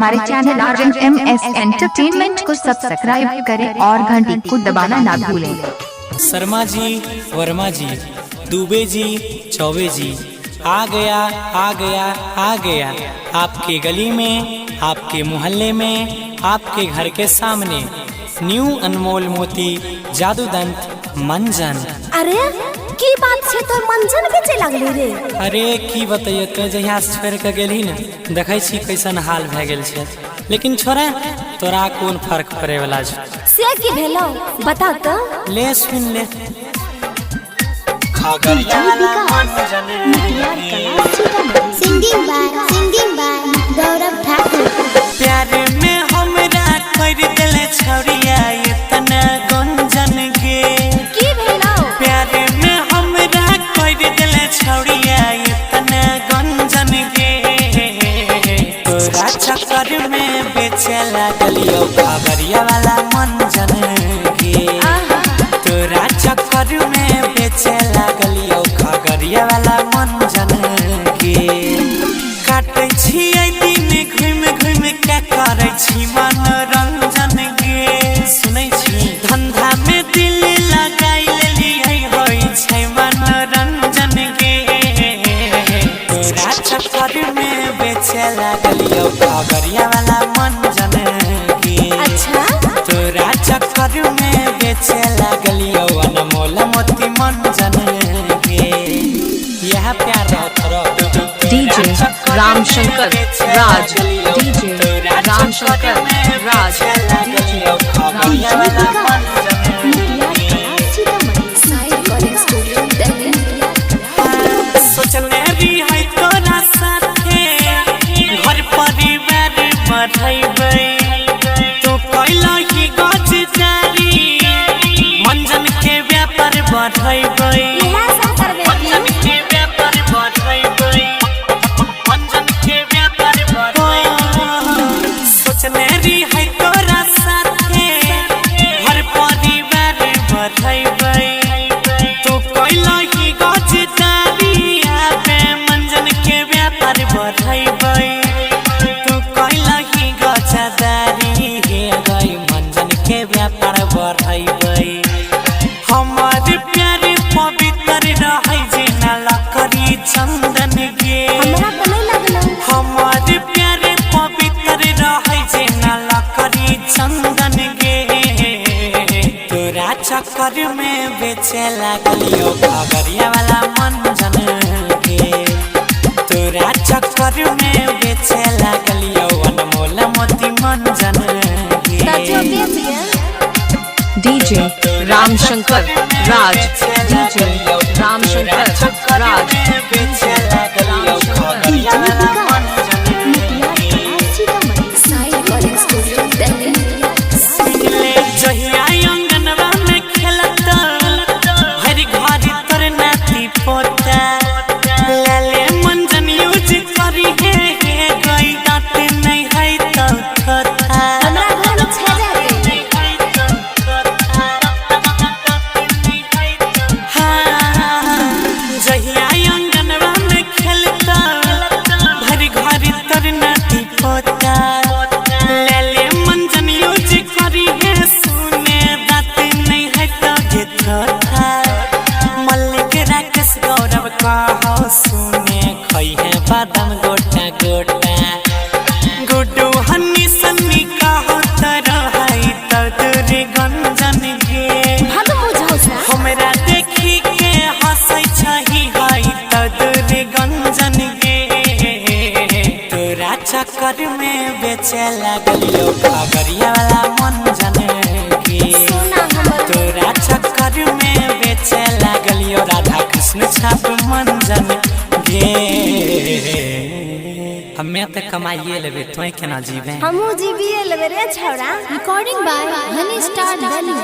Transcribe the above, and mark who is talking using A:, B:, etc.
A: हमारे channel RMS entertainment को subscribe करें और घंटी को दबाना ना भूलें।
B: शर्मा जी, वर्मा जी, दुबे जी, चौबे जी, आ गया आ गया आ गया आपके गली में, आपके मोहल्ले में, आपके घर के सामने न्यू अनमोल मोती जादूदंत मंजन।
C: अरे की बात छे तो मंजन बेचे लागले रे।
B: अरे की बताइए तो जहिया छोड़ के गेली न देखै छी कैसन हाल भए गेल छै, लेकिन छोरा तोरा कोन फर्क पड़े वाला छै
C: से की भेलो बता तो।
B: ले सुन ले
D: सिंगिंग बाय गौरव ठाकुर।
B: प्यार में हमरा कर देले छौरिया इतना गंजन के।
C: की भेलो
B: प्यार में हमरा कर देले छौरिया इतना गंजन के। तोरा चक्कर में बेचे लागलियो खबरिया वाला मंजन के। तोरा चक्कर में बेचे लागलियो खगरिया वाला मंजन के। काटे छियै दिन घुम घुम के करे छी मनोरंजन के। सुनै छी धंधा में दिल लगाई लेलियै होय छै मनोरंजन के। तोरा चक्कर में बेचे लागलियो खगरिया वाला मंजन के। अच्छा तोरा चक्कर में बेचे लागलियो अनमोल मोती मंजन के। यह प्यार
E: डीजे रामशंकर राज, डीजे रामशंकर राज,
B: सोचने भी है तोरा साथे घर परिवार बढ़ैबै। तू कैला ही गजदारी मंजन के व्यापार बढ़ैबै। मंजन के व्यापार बढ़ैबै। मंजन के व्यापार बढ़ैबै। सोचने भी है तोरा साथे घर परिवार बढ़ैबै। तू कैला ही गजदारी आबे मंजन के व्यापार बढ़ैबै। तू कैला ही गजदारी गई मंजन के व्यापार बढ़ैबै। हमार प्यार पवित्र रहै जेना लकड़ी चंदन के। हमार प्यार पवित्र रहै जेना लकड़ी चंदन के। तोरा चक्कर में बेचे लागलियो खगरिया वाला मंजन के। तोरा चक्कर में बेचे लागलियो अनमोल मोती मंजन के।
E: डीजे रामशंकर राज, डीजे रामशंकर राज,
B: जहिया अंगनवा में खेलत हर घर तोर नाती पोता। लाले मंजन यूज करी हे गई दांत नहीं है तो खोता। जहिया अंगनवा में खेलता भर घर तोर नाती पोता। लाले मंजन यूज करी है सुने दांत नहीं है तो घेता। मल्लिक राकेश गौरव कहो सुने खई है बादाम गोटा गोटा। गुड्डू हन्नी सन्नी कहो तर है तो दूर गंजन के। हमरा देखी के हंसै छही है तो दूर गंजन के। तोरा चक्कर में बेचे लागलियो खगरिया वाला मंजन के। तोरा चक्कर में बेचे लागलियो राधा कृष्ण छाप मंजन के। हमें तो कमाइए लेबे तो केना जीवे।
C: हमहू जीविए लेबे रे छौड़ा।
D: Recording by honey star Delhi.